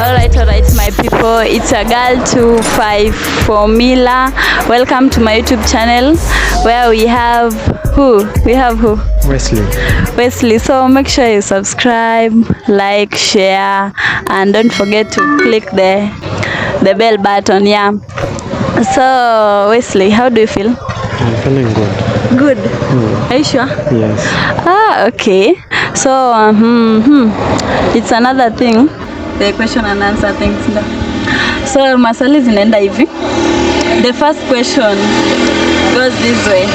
Alright, my people, it's a girl 254 Mila. Welcome to my YouTube channel where we have who? Wesley. So make sure you subscribe, like, share, and don't forget to click the bell button. Yeah. So Wesley, how do you feel? I'm feeling good. Good. Are you sure? Yes. Okay. So it's another thing. The question and answer things. So maswali zinaenda hivi. The first question goes this way.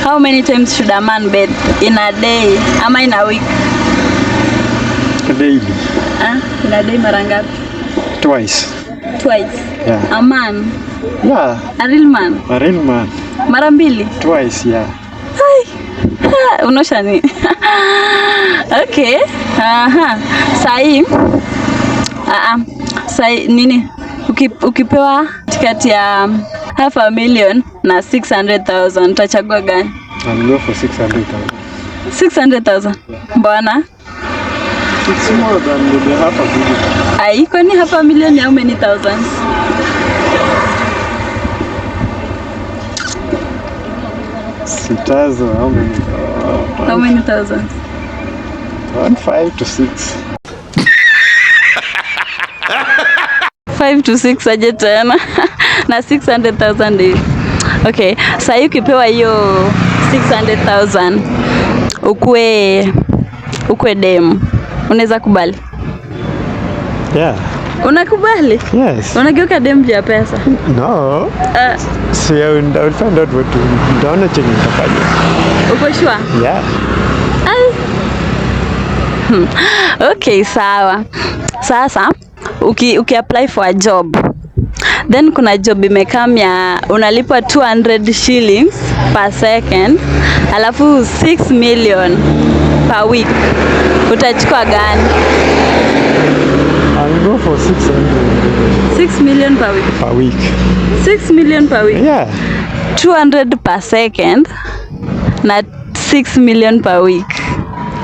How many times should a man bathe in a day? Ama in a week? Daily. In a day mara ngapi? Twice. Yeah. A man? Yeah. A real man? A real man. Mara mbili? Twice, yeah. Unoshani. Okay. Sai nini? Ukipewa tikati ya 500,000 na 600,000 utachagua gani? I'll go for 600,000. 600,000. Mbona? It's more than the $500,000. Ai, kwani $500,000 how many thousands? How many thousands? 5 to 6. 5 to 6 aje tena. Na 600,000 hivi. Okay, sasa ukipewa hiyo 600,000 ukue dem, unaweza kubali? Yeah. Unakubali? Yes. Unageuka dem juu ya pesa? No. So I will find out what to do. Ndaona chenye nitafanya. Uko sure? Yeah. Okay, sawa. Sasa uki apply for a job, then kuna job imekam ya unalipwa 200 shillings per second, alafu 6 million per week, utachukua gani? I'll go for 600. 6 million per week? Per week. 6 million per week? Yeah. 200 per second na 6 million per week.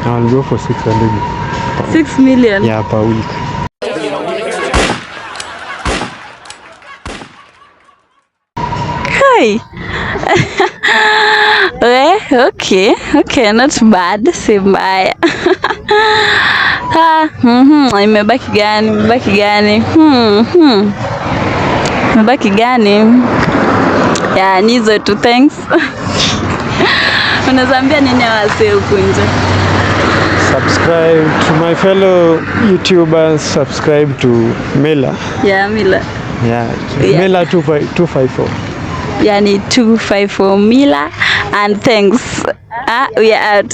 I'll go for 600. 6 million? Yeah, per week. Kai. Okay, not bad, si mbaya. Imebaki gani? Yeah, nizo tu, thanks. Unazambia nini wase huku nje? Subscribe to my fellow YouTubers, subscribe to Mila. Yeah, Mila. Yeah. Mila 254. Yani 254 Mila, and thanks. We are out.